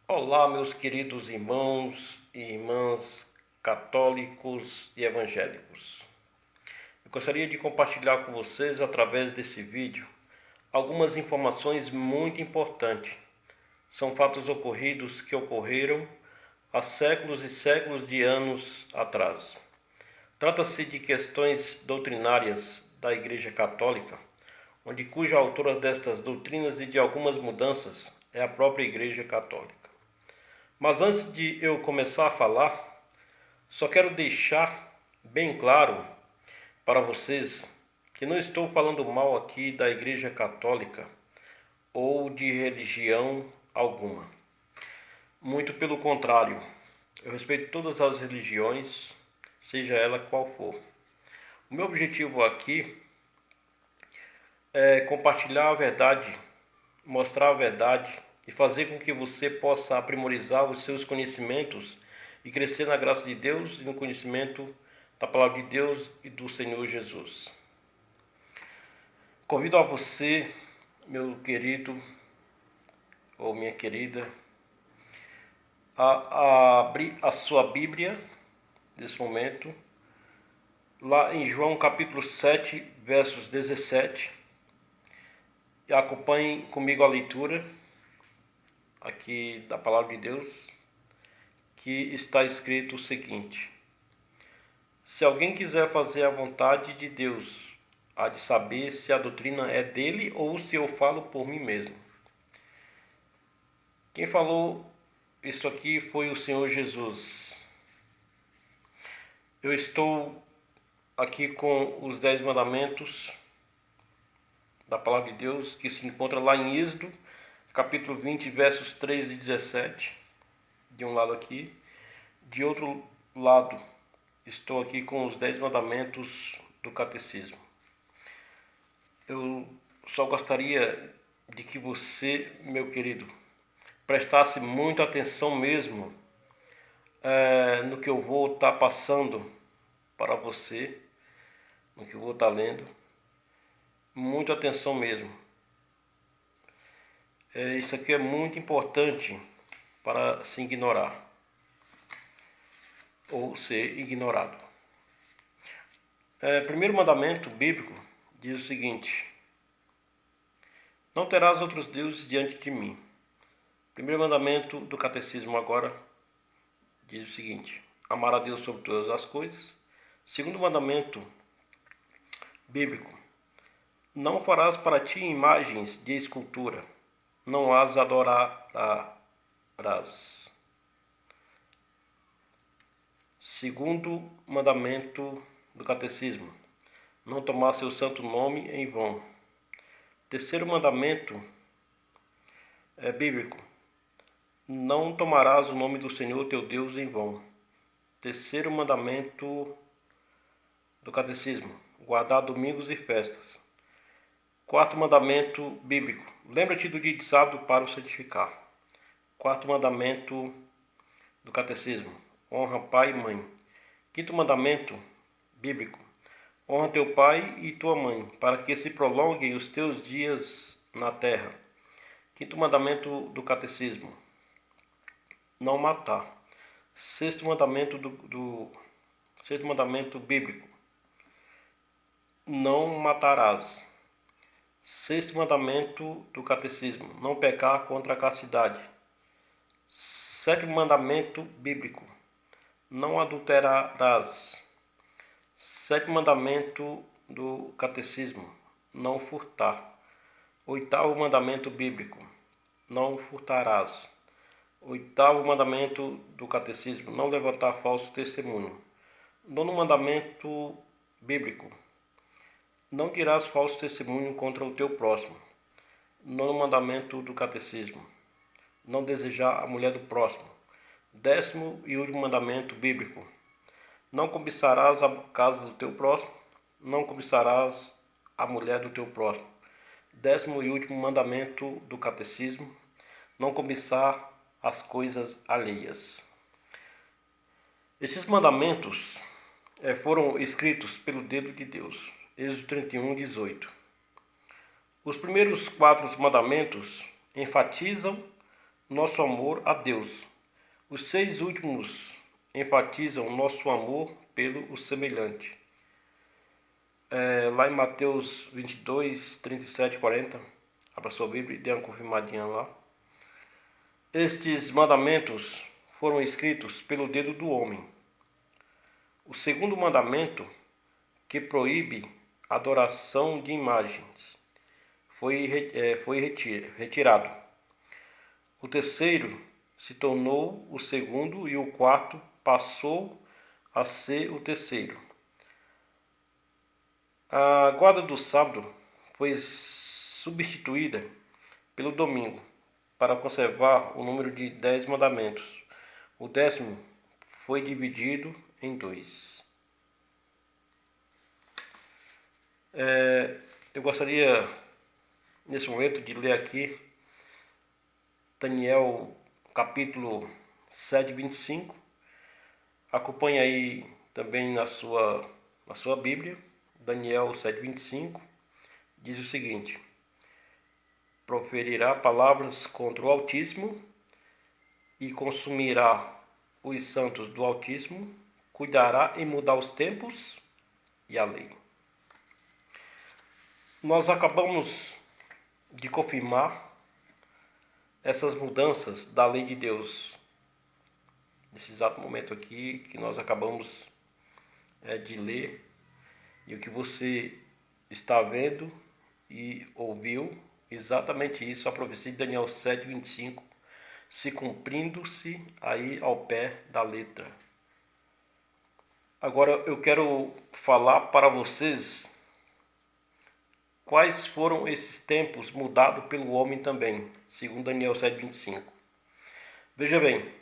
Olá, meus queridos irmãos e irmãs católicos e evangélicos. Eu gostaria de compartilhar com vocês, através desse vídeo, algumas informações muito importantes. São fatos ocorridos que ocorreram há séculos e séculos de anos atrás. Trata-se de questões doutrinárias da Igreja Católica, cuja autora destas doutrinas e de algumas mudanças é a própria Igreja Católica. Mas antes de eu começar a falar, só quero deixar bem claro para vocês que não estou falando mal aqui da Igreja Católica ou de religião alguma. Muito pelo contrário, eu respeito todas as religiões, seja ela qual for. O meu objetivo aqui é compartilhar a verdade, mostrar a verdade e fazer com que você possa aprimorizar os seus conhecimentos e crescer na graça de Deus e no conhecimento da palavra de Deus e do Senhor Jesus. Convido a você, meu querido ou minha querida, a abrir a sua Bíblia nesse momento, lá em João capítulo 7, versos 17, e acompanhem comigo a leitura aqui da palavra de Deus, que está escrito o seguinte: se alguém quiser fazer a vontade de Deus, há de saber se a doutrina é dele ou se eu falo por mim mesmo. Quem falou isso aqui foi o Senhor Jesus. Eu estou aqui com os 10 mandamentos da palavra de Deus, que se encontra lá em Êxodo, capítulo 20, versos 13 e 17, de um lado aqui. De outro lado, estou aqui com os 10 mandamentos do catecismo. Eu só gostaria de que você, meu querido, prestasse muita atenção mesmo no que eu vou estar passando para você, no que eu vou estar lendo. Muita atenção mesmo. Isso aqui é muito importante para se ignorar ou ser ignorado. Primeiro mandamento bíblico diz o seguinte: não terás outros deuses diante de mim. Primeiro mandamento do catecismo agora diz o seguinte: amar a Deus sobre todas as coisas. Segundo mandamento bíblico: não farás para ti imagens de escultura, não as adorarás. Segundo mandamento do catecismo: não tomar seu santo nome em vão. Terceiro mandamento bíblico: não tomarás o nome do Senhor teu Deus em vão. Terceiro mandamento do catecismo: guardar domingos e festas. Quarto mandamento bíblico: lembra-te do dia de sábado para o santificar. Quarto mandamento do catecismo: honra pai e mãe. Quinto mandamento bíblico: honra teu pai e tua mãe, para que se prolonguem os teus dias na terra. Quinto mandamento do catecismo: não matar. Sexto mandamento sexto mandamento bíblico: não matarás. Sexto mandamento do catecismo: não pecar contra a castidade. Sétimo mandamento bíblico: não adulterarás. Sétimo mandamento do catecismo: não furtar. Oitavo mandamento bíblico: não furtarás. Oitavo mandamento do catecismo: não levantar falso testemunho. Nono mandamento bíblico: não dirás falso testemunho contra o teu próximo. Nono mandamento do catecismo: não desejar a mulher do próximo. Décimo e último mandamento bíblico: não cobiçarás a casa do teu próximo, não cobiçarás a mulher do teu próximo. Décimo e último mandamento do catecismo: não cobiçar as coisas alheias. Esses mandamentos foram escritos pelo dedo de Deus. Êxodo 31, 18. Os primeiros 4 mandamentos enfatizam nosso amor a Deus. Os 6 últimos enfatizam nosso amor pelo semelhante. Lá em Mateus 22, 37 e 40, abra sua Bíblia e dê uma confirmadinha lá. Estes mandamentos foram escritos pelo dedo do homem. O segundo mandamento, que proíbe a adoração de imagens, foi retirado. O terceiro se tornou o segundo e o quarto passou a ser o terceiro. A guarda do sábado foi substituída pelo domingo para conservar o número de 10 mandamentos. O 10º foi dividido em 2. Eu gostaria, nesse momento, de ler aqui Daniel capítulo 7, 25. Acompanhe aí também na sua Bíblia. Daniel 7, 25 diz o seguinte: proferirá palavras contra o Altíssimo e consumirá os santos do Altíssimo, cuidará em mudar os tempos e a lei. Nós acabamos de confirmar essas mudanças da lei de Deus, nesse exato momento aqui que nós acabamos de ler, e o que você está vendo e ouviu, exatamente isso, a profecia de Daniel 7, 25, se cumprindo-se aí ao pé da letra. Agora eu quero falar para vocês quais foram esses tempos mudados pelo homem também, segundo Daniel 7, 25. Veja bem,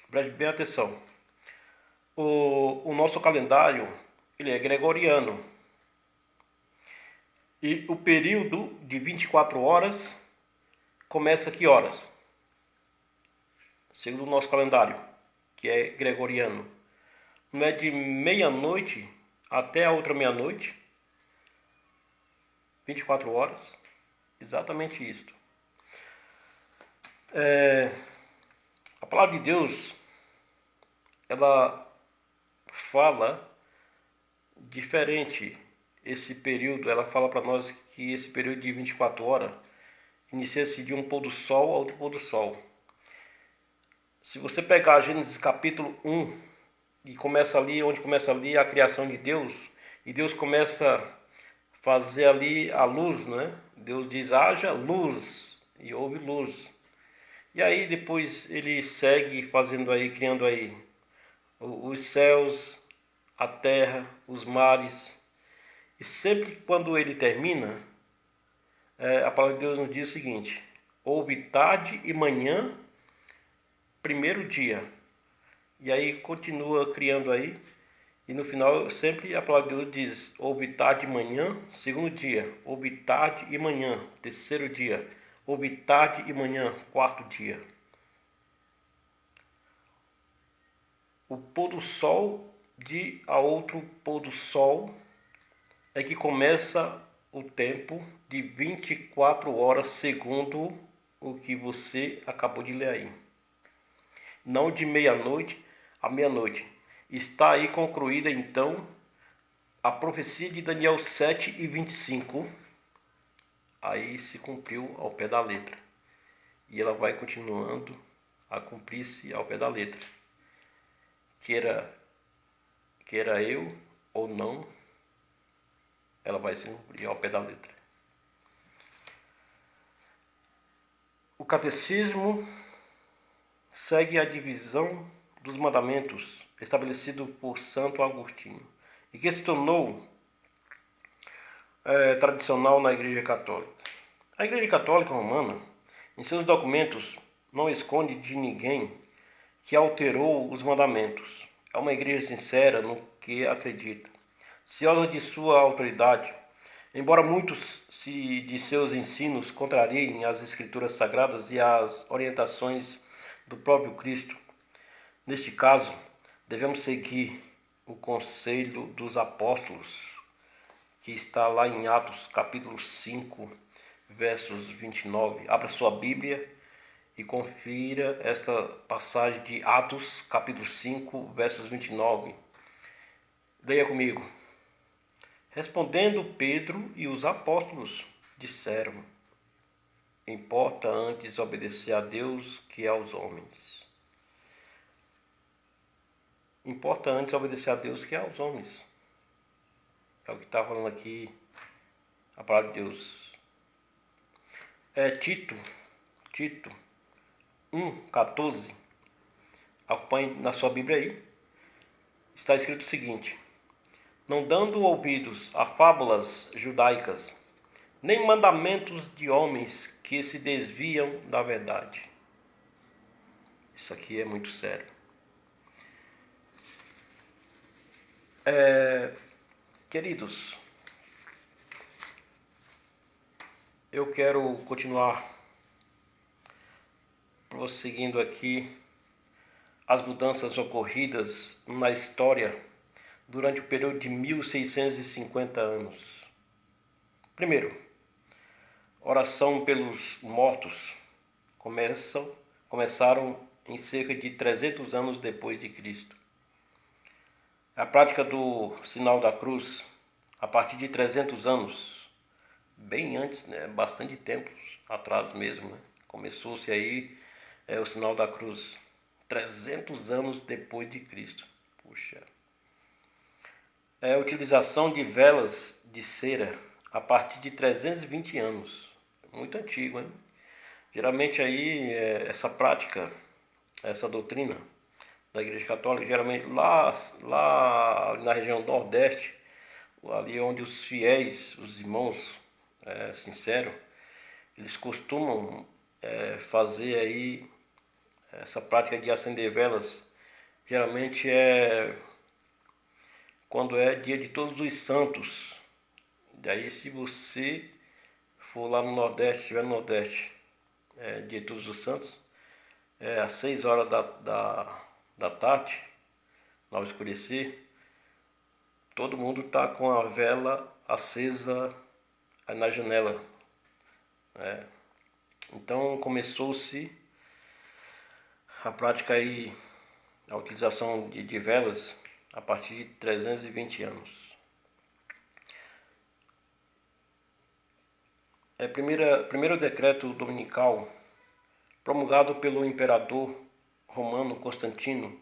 preste bem atenção. O nosso calendário, ele é gregoriano. E o período de 24 horas começa que horas? Segundo o nosso calendário, que é gregoriano. Não é de meia-noite até a outra meia-noite? 24 horas? Exatamente isto. A palavra de Deus, ela fala diferente esse período. Ela fala para nós que esse período de 24 horas inicia-se de um pôr do sol a outro pôr do sol. Se você pegar Gênesis capítulo 1 e começa ali, onde começa ali a criação de Deus, e Deus começa a fazer ali a luz, né? Deus diz: haja luz, e houve luz. E aí depois ele segue fazendo aí, criando aí os céus, a terra, os mares. E sempre quando ele termina, a palavra de Deus nos diz o seguinte: houve tarde e manhã, primeiro dia. E aí continua criando aí. E no final sempre a palavra de Deus diz: houve tarde e manhã, segundo dia. Houve tarde e manhã, terceiro dia. Houve tarde e manhã, quarto dia. O pôr do sol de a outro pôr do sol é que começa o tempo de 24 horas, segundo o que você acabou de ler aí. Não de meia-noite a meia-noite. Está aí concluída então a profecia de Daniel 7 e 25. Aí se cumpriu ao pé da letra. E ela vai continuando a cumprir-se ao pé da letra. Queira eu ou não, ela vai se cumprir ao pé da letra. O catecismo segue a divisão dos mandamentos estabelecido por Santo Agostinho e que se tornou tradicional na Igreja Católica. A Igreja Católica Romana, em seus documentos, não esconde de ninguém que alterou os mandamentos. É uma igreja sincera no que acredita, ciosa de sua autoridade. Embora muitos de seus ensinos contrariem as escrituras sagradas e as orientações do próprio Cristo, neste caso, devemos seguir o conselho dos apóstolos, que está lá em Atos capítulo 5, versos 29. Abra sua Bíblia e confira esta passagem de Atos, capítulo 5, versos 29. Leia comigo. Respondendo Pedro e os apóstolos disseram: importa antes obedecer a Deus que aos homens. Importa antes obedecer a Deus que aos homens. É o que está falando aqui a palavra de Deus. Tito 1,14. Acompanhe na sua Bíblia aí. Está escrito o seguinte: não dando ouvidos a fábulas judaicas, nem mandamentos de homens que se desviam da verdade. Isso aqui é muito sério. Queridos, eu quero continuar prosseguindo aqui as mudanças ocorridas na história durante o período de 1650 anos. Primeiro, oração pelos mortos começaram em cerca de 300 anos depois de Cristo. A prática do sinal da cruz, a partir de 300 anos, bem antes, né, bastante tempo atrás mesmo, né, começou-se aí o sinal da cruz, 300 anos depois de Cristo. Puxa. A utilização de velas de cera a partir de 320 anos, muito antigo, hein? Geralmente aí essa prática, essa doutrina da Igreja Católica, geralmente lá na região Nordeste, ali onde os fiéis, os irmãos sinceros, eles costumam fazer aí essa prática de acender velas. Geralmente quando é dia de Todos os Santos. Daí se você for lá no Nordeste, estiver no Nordeste, dia de Todos os Santos, às 6 horas da tarde, ao escurecer, todo mundo está com a vela acesa na janela. Então começou-se a prática aí, a utilização de velas a partir de 320 anos. Primeiro decreto dominical promulgado pelo imperador romano Constantino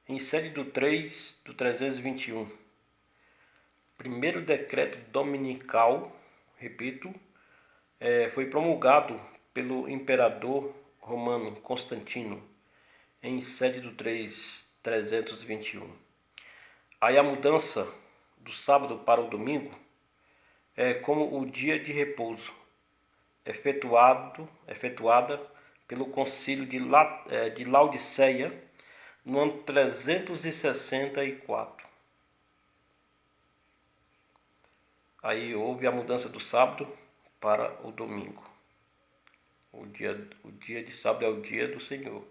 em sede do 3 do 321. Primeiro decreto dominical, repito, foi promulgado pelo imperador romano Constantino em sede do 321. Aí a mudança do sábado para o domingo é como o dia de repouso, efetuada pelo concílio de Laodiceia no ano 364. Aí houve a mudança do sábado para o domingo. O dia de sábado é o dia do Senhor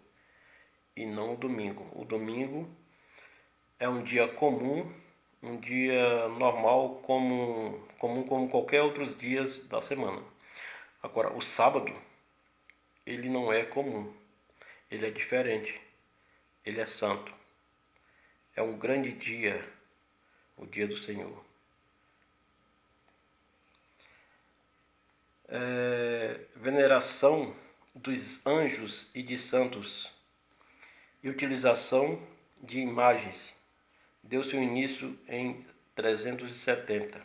e não o domingo. O domingo é um dia comum, um dia normal, comum como qualquer outros dias da semana. Agora, o sábado, ele não é comum, ele é diferente, ele é santo. É um grande dia, o dia do Senhor. Veneração dos anjos e de santos e utilização de imagens deu-se o início em 370.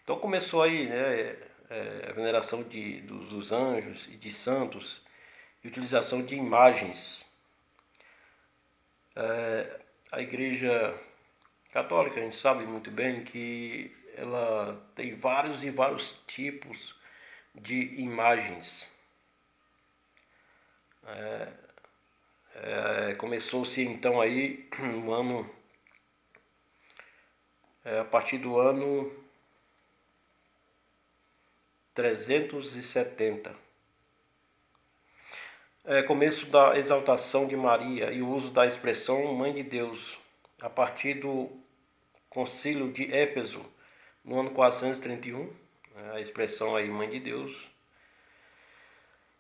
Então começou aí, né, a veneração dos anjos e de santos e utilização de imagens. A Igreja Católica, a gente sabe muito bem que ela tem vários e vários tipos de imagens. Começou-se então aí no ano, a partir do ano 370. Começo da exaltação de Maria e o uso da expressão Mãe de Deus, a partir do Concílio de Éfeso, no ano 431, a expressão aí Mãe de Deus.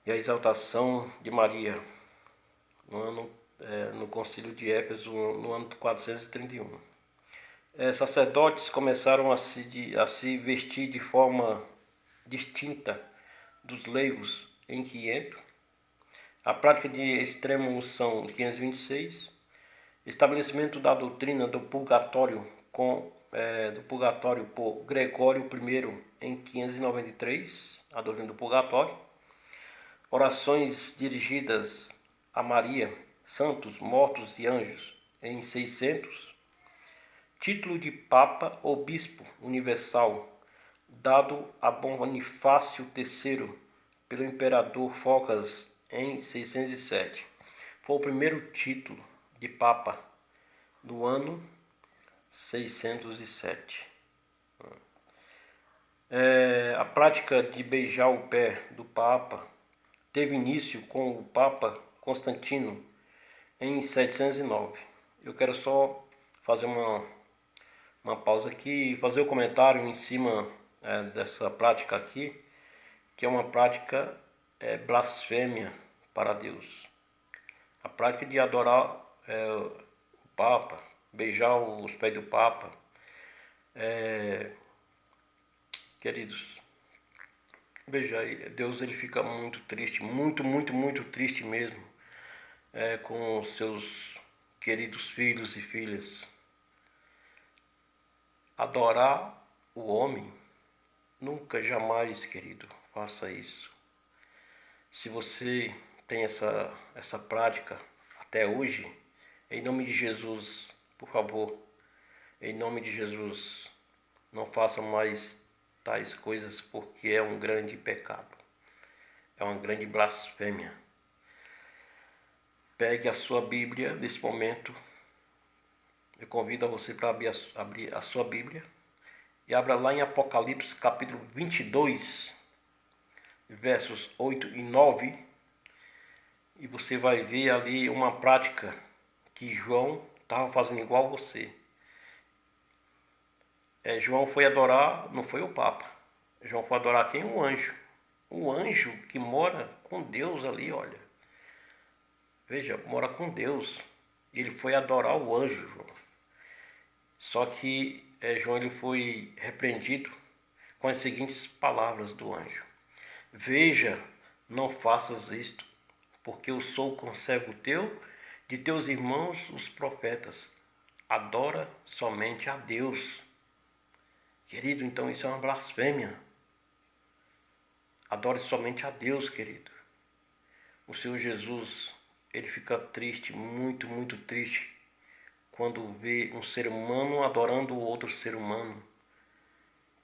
e a exaltação de Maria no Concílio de Éfeso no ano 431. Sacerdotes começaram a se vestir de forma distinta dos leigos em 500. A prática de extrema unção em 526. Estabelecimento da doutrina do purgatório por Gregório I em 593, a doutrina do purgatório. Orações dirigidas a Maria, santos, mortos e anjos em 600. Título de Papa ou Bispo Universal dado a Bonifácio III pelo imperador Focas em 607. Foi o primeiro título de Papa do ano 607. A prática de beijar o pé do Papa teve início com o Papa Constantino em 709. Eu quero só fazer uma pausa aqui e fazer um comentário em cima dessa prática aqui, que é uma prática blasfêmia para Deus. A prática de adorar o Papa, beijar os pés do Papa, queridos, veja, Deus ele fica muito triste, muito triste mesmo, com seus queridos filhos e filhas. Adorar o homem, nunca, jamais, querido, faça isso. Se você tem essa prática até hoje, em nome de Jesus, por favor, em nome de Jesus, não faça mais tais coisas, porque é um grande pecado, é uma grande blasfêmia. Pegue a sua Bíblia nesse momento. Eu convido a você para abrir a sua Bíblia e abra lá em Apocalipse capítulo 22, versos 8 e 9, e você vai ver ali uma prática que João estava fazendo igual você. João foi adorar, não foi o Papa. João foi adorar quem? Um anjo. Um anjo que mora com Deus ali, olha. Veja, mora com Deus. Ele foi adorar o anjo, João. Só que João ele foi repreendido com as seguintes palavras do anjo: veja, não faças isto, porque eu sou o conservo teu, de teus irmãos os profetas. Adora somente a Deus. Querido, então isso é uma blasfêmia. Adore somente a Deus, querido. O Senhor Jesus, ele fica triste, muito triste, quando vê um ser humano adorando o outro ser humano,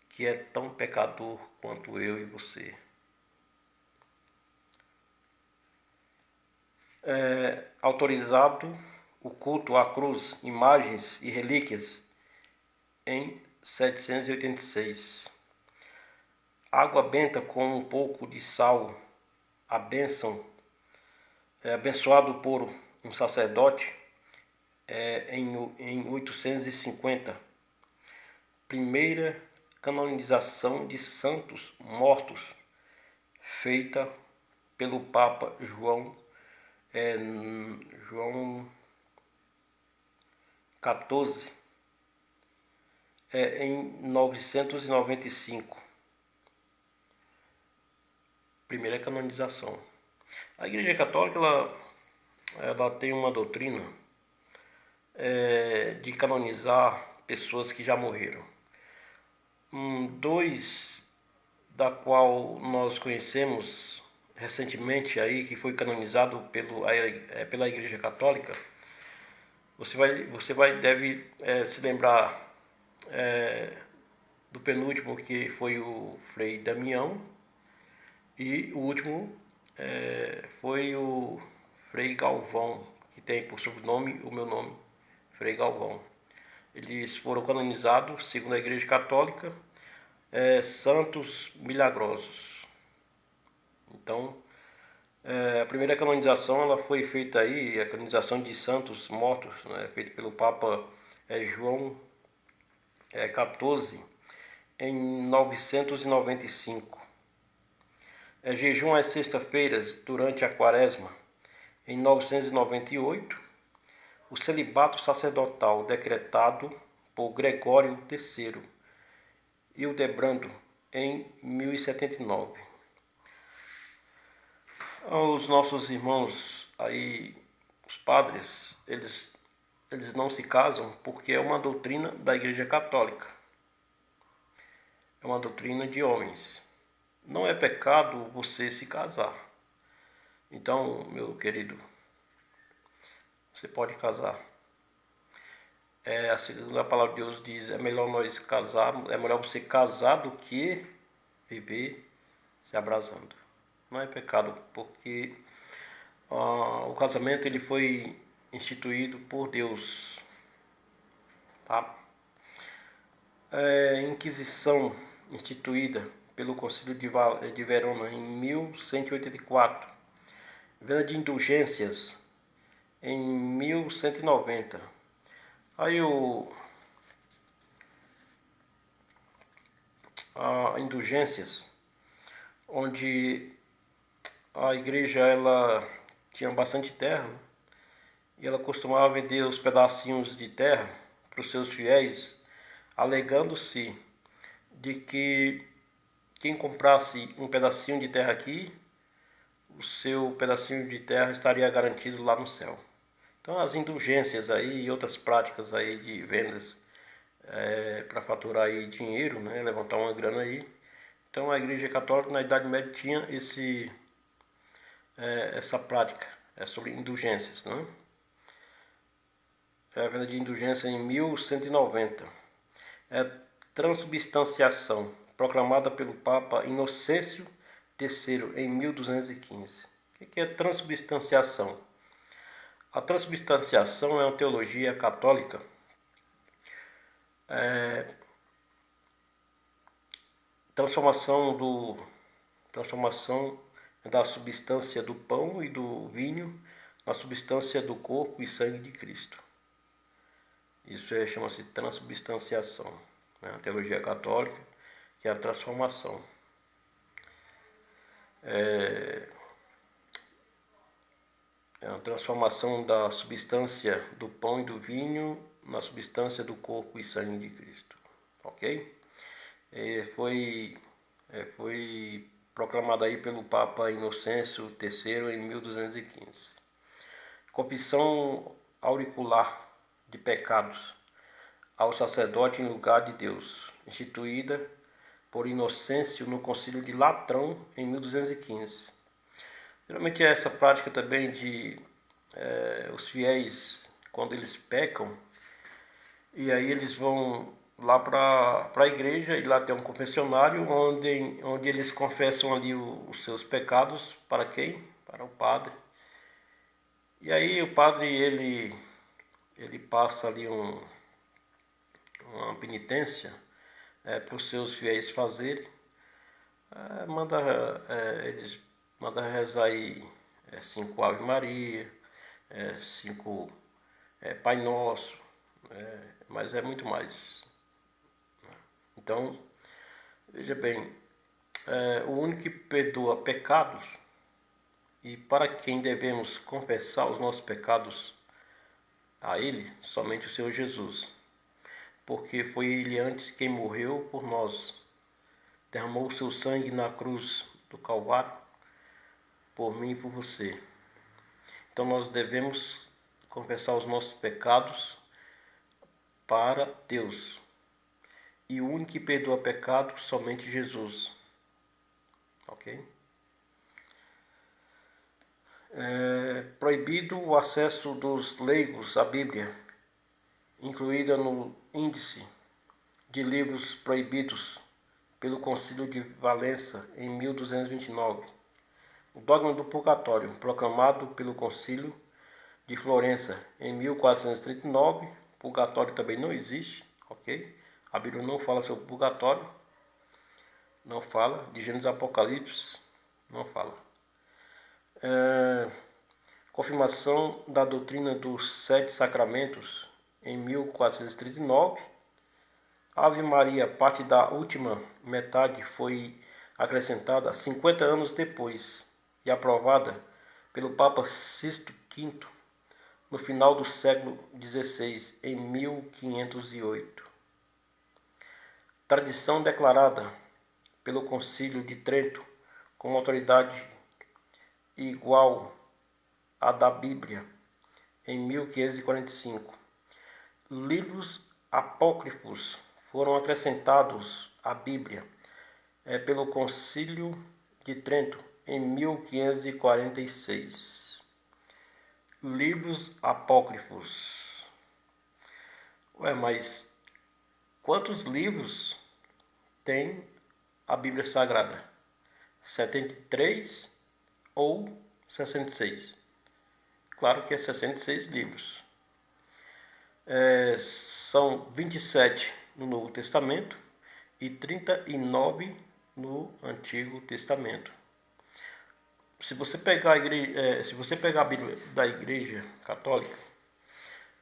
que é tão pecador quanto eu e você. Autorizado o culto à cruz, imagens e relíquias em 786. Água benta com um pouco de sal, a bênção, abençoado por um sacerdote em 850. Primeira canonização de santos mortos, feita pelo Papa João XIV em 995. Primeira canonização. A Igreja Católica ela tem uma doutrina de canonizar pessoas que já morreram. Dois da qual nós conhecemos recentemente aí, que foi canonizado pela Igreja Católica. Você deve se lembrar do penúltimo, que foi o Frei Damião, e o último foi o Frei Galvão, que tem por sobrenome o meu nome, Frei Galvão. Eles foram canonizados, segundo a Igreja Católica, santos milagrosos. Então, a primeira canonização ela foi feita aí, a canonização de santos mortos, né, feita pelo Papa João XIV em 995. Jejum às sextas-feiras durante a quaresma. Em 998, o celibato sacerdotal decretado por Gregório III e o Debrando em 1079. Os nossos irmãos aí, os padres, eles não se casam porque é uma doutrina da Igreja Católica. É uma doutrina de homens. Não é pecado você se casar. Então, meu querido, você pode casar. A segunda palavra de Deus diz, é melhor nós casarmos, é melhor você casar do que viver se abrasando. Não é pecado, porque o casamento ele foi instituído por Deus, tá? Inquisição instituída pelo Concílio de Verona em 1184, venda de indulgências em 1190. Aí indulgências, onde a igreja ela tinha bastante terra, né? E ela costumava vender os pedacinhos de terra para os seus fiéis, alegando-se de que quem comprasse um pedacinho de terra aqui, o seu pedacinho de terra estaria garantido lá no céu. Então as indulgências aí e outras práticas aí de vendas para faturar aí dinheiro, né, levantar uma grana aí. Então a Igreja Católica na Idade Média tinha essa prática sobre indulgências, né? A venda de indulgência em 1190. Transubstanciação, proclamada pelo Papa Inocêncio III em 1215. O que é transubstanciação? A transubstanciação é uma teologia católica transformação da substância do pão e do vinho na substância do corpo e sangue de Cristo. Isso chama-se transubstanciação, né? A teologia católica, que é a transformação. É a transformação da substância do pão e do vinho na substância do corpo e sangue de Cristo. Ok? Foi proclamado aí pelo Papa Inocêncio III em 1215. Confissão auricular de pecados ao sacerdote em lugar de Deus, instituída por Inocêncio no Concílio de Latrão em 1215. Geralmente é essa prática também de os fiéis, quando eles pecam, e aí eles vão lá para a igreja, e lá tem um confessionário onde eles confessam ali os seus pecados. Para quem? Para o padre. E aí o padre ele passa ali uma penitência para os seus fiéis fazerem. Eles manda rezar aí 5 Ave Maria, 5 Pai Nosso, mas é muito mais. Então, veja bem, o único que perdoa pecados e para quem devemos confessar os nossos pecados a Ele, somente o Senhor Jesus. Porque foi Ele antes quem morreu por nós, derramou o seu sangue na cruz do Calvário, por mim e por você. Então nós devemos confessar os nossos pecados para Deus. E o único que perdoa pecado, somente Jesus. Ok? Proibido o acesso dos leigos à Bíblia, incluída no índice de livros proibidos pelo Concílio de Valença em 1229. O dogma do purgatório, proclamado pelo Concílio de Florença em 1439. Purgatório também não existe, ok? A Bíblia não fala sobre purgatório, não fala. De Gênesis Apocalipse, não fala. Confirmação da doutrina dos 7 sacramentos em 1439. Ave Maria, parte da última metade, foi acrescentada 50 anos depois e aprovada pelo Papa Sisto V no final do século XVI, em 1508. Tradição declarada pelo Concílio de Trento como autoridade igual à da Bíblia, em 1545. Livros apócrifos foram acrescentados à Bíblia pelo Concílio de Trento em 1546. Livros apócrifos. Mas quantos livros tem a Bíblia Sagrada? 73 ou 66? Claro que é 66 livros. São 27 no Novo Testamento e 39 no Antigo Testamento. Se você pegar a Bíblia da Igreja Católica,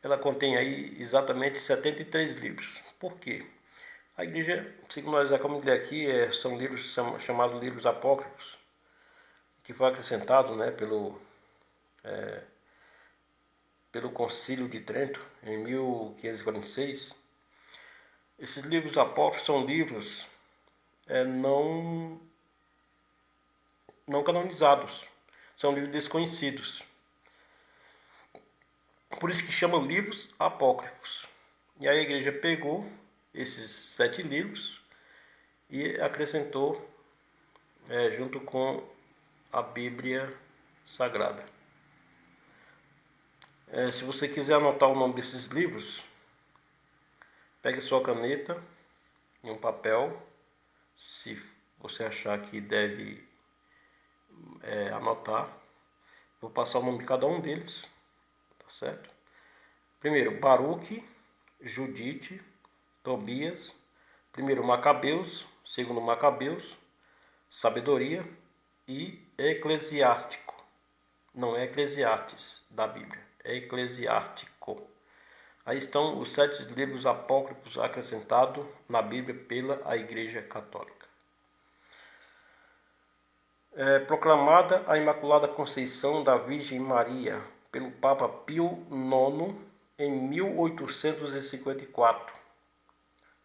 ela contém aí exatamente 73 livros. Por quê? A Igreja, segundo nós acabamos de ler aqui, são livros chamados livros apócrifos, que foi acrescentado, né, pelo Concílio de Trento, em 1546. Esses livros apócrifos são livros não canonizados, são livros desconhecidos. Por isso que chamam livros apócrifos. E aí a igreja pegou esses 7 livros e acrescentou junto com a Bíblia Sagrada. Se você quiser anotar o nome desses livros, pegue sua caneta e um papel. Se você achar que deve anotar, vou passar o nome de cada um deles, tá certo? Primeiro, Baruque, Judite, Tobias. Primeiro, Macabeus. Segundo, Macabeus, Sabedoria e Eclesiástico. Não é Eclesiastes da Bíblia, é Eclesiástico. Aí estão os 7 livros apócrifos acrescentados na Bíblia pela Igreja Católica. Proclamada a Imaculada Conceição da Virgem Maria pelo Papa Pio IX em 1854.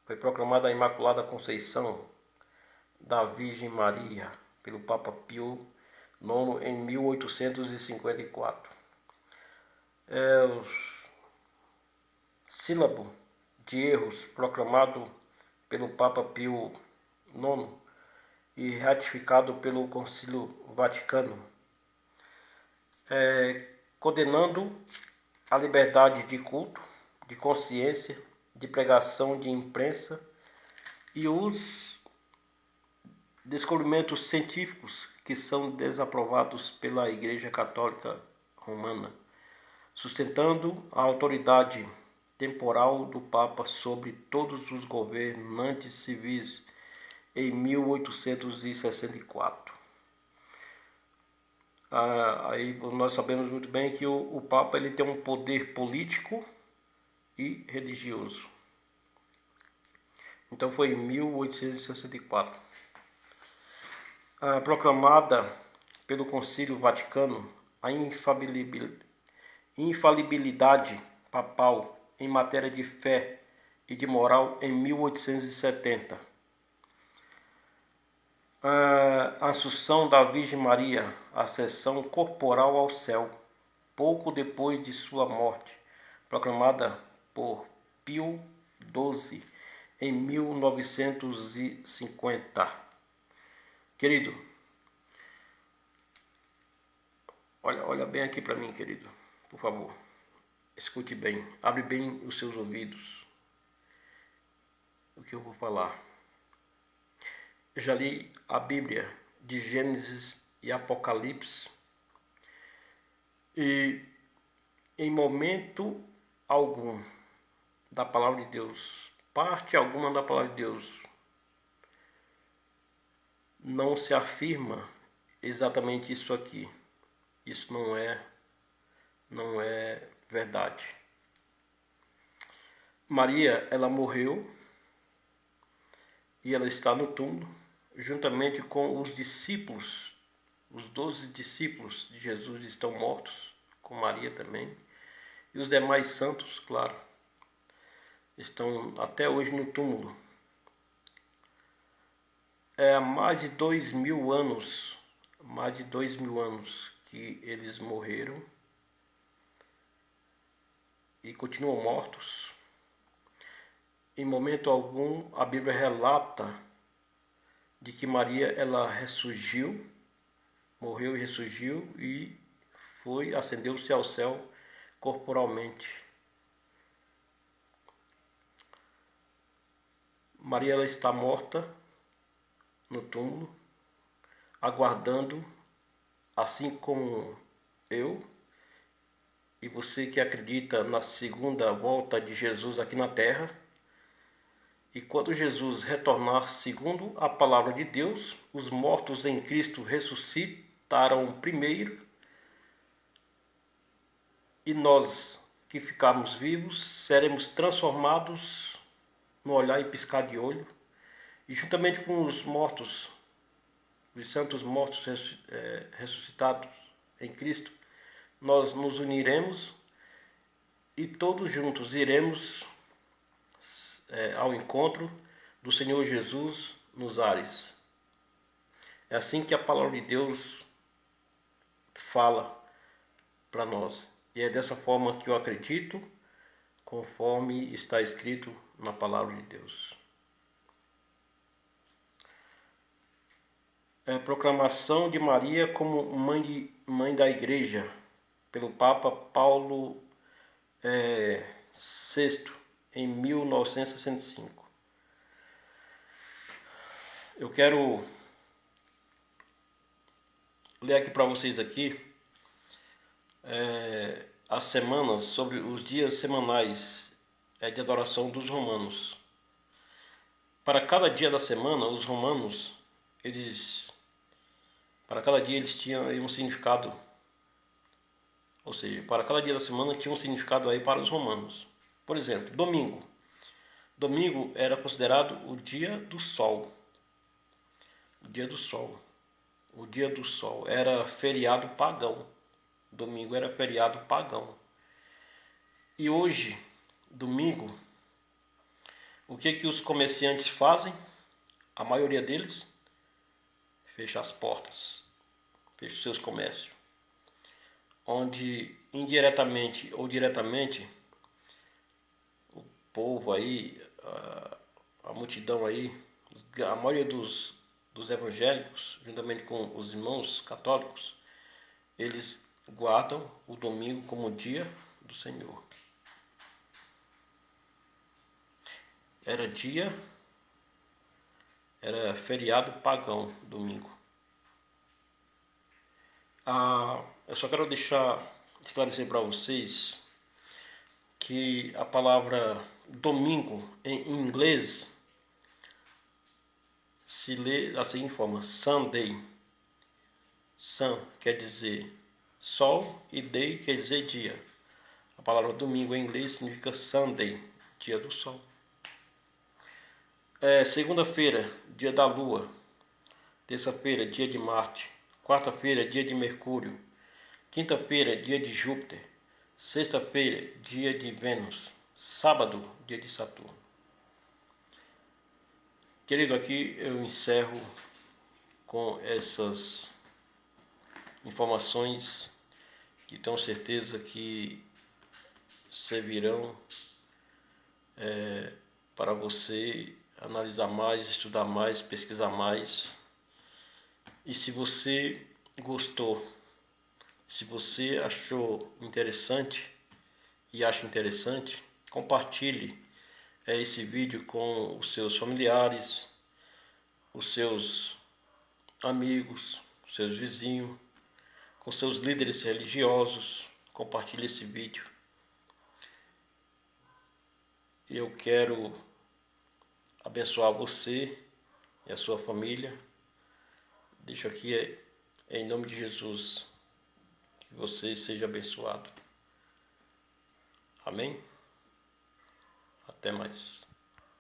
Foi proclamada a Imaculada Conceição da Virgem Maria pelo Papa Pio IX em 1854. O sílabo de erros proclamado pelo Papa Pio IX e ratificado pelo Concílio Vaticano, condenando a liberdade de culto, de consciência, de pregação, de imprensa e os descobrimentos científicos que são desaprovados pela Igreja Católica Romana, sustentando a autoridade temporal do Papa sobre todos os governantes civis em 1864. Aí nós sabemos muito bem que o Papa ele tem um poder político e religioso. Então foi em 1864. Proclamada pelo Concílio Vaticano a infalibilidade papal em matéria de fé e de moral em 1870. A Assunção da Virgem Maria, ascensão corporal ao céu, pouco depois de sua morte, proclamada por Pio XII em 1950. Querido, olha bem aqui para mim, querido, por favor. Escute bem, abre bem os seus ouvidos. O que eu vou falar. Eu já li a Bíblia de Gênesis e Apocalipse e em momento algum da palavra de Deus, parte alguma da palavra de Deus, não se afirma exatamente isso aqui. Isso não é verdade. Maria, ela morreu e ela está no túmulo. juntamente com os discípulos, os 12 discípulos de Jesus estão mortos, com Maria também, e os demais santos, claro, estão até hoje no túmulo. Há mais de 2000 anos, que eles morreram e continuam mortos. Em momento algum, a Bíblia relata de que Maria, ela ressurgiu, morreu e ressurgiu e ascendeu-se ao céu corporalmente. Maria, ela está morta no túmulo, aguardando, assim como eu e você que acredita na segunda volta de Jesus aqui na terra. E quando Jesus retornar segundo a palavra de Deus, os mortos em Cristo ressuscitarão primeiro, e nós que ficarmos vivos seremos transformados no olhar e piscar de olho, e juntamente com os mortos, os santos mortos ressuscitados em Cristo, nós nos uniremos e todos juntos iremos ao encontro do Senhor Jesus nos ares. É assim que a palavra de Deus fala para nós. E é dessa forma que eu acredito, conforme está escrito na palavra de Deus. Proclamação de Maria como mãe da Igreja, pelo Papa Paulo VI, em 1965. Eu quero ler aqui para vocês aqui as semanas, sobre os dias semanais de adoração dos romanos. Para cada dia da semana, os romanos, para cada dia eles tinham um significado. Ou seja, para cada dia da semana tinha um significado aí para os romanos. Por exemplo, domingo. Domingo era considerado o dia do sol. O dia do sol. O dia do sol era feriado pagão. Domingo era feriado pagão. E hoje, domingo, o que os comerciantes fazem? A maioria deles fecha as portas, fecha os seus comércios, onde indiretamente ou diretamente o povo aí, a multidão aí, a maioria dos evangélicos, juntamente com os irmãos católicos, eles guardam o domingo como o dia do Senhor. Era feriado pagão, domingo. Eu só quero esclarecer para vocês que a palavra domingo em inglês se lê da seguinte forma: Sunday. Sun quer dizer sol e day quer dizer dia. A palavra domingo em inglês significa Sunday, dia do sol. Segunda-feira, dia da Lua. Terça-feira, dia de Marte. Quarta-feira, dia de Mercúrio. Quinta-feira, dia de Júpiter. Sexta-feira, dia de Vênus. Sábado, dia de Saturno. Querido, aqui eu encerro com essas informações que tenho certeza que servirão para você analisar mais, estudar mais, pesquisar mais. E se você gostou, se você achou interessante e acha interessante, compartilhe esse vídeo com os seus familiares, os seus amigos, os seus vizinhos, com seus líderes religiosos. Compartilhe esse vídeo. Eu quero abençoar você e a sua família. Deixo aqui em nome de Jesus que você seja abençoado. Amém? Até mais.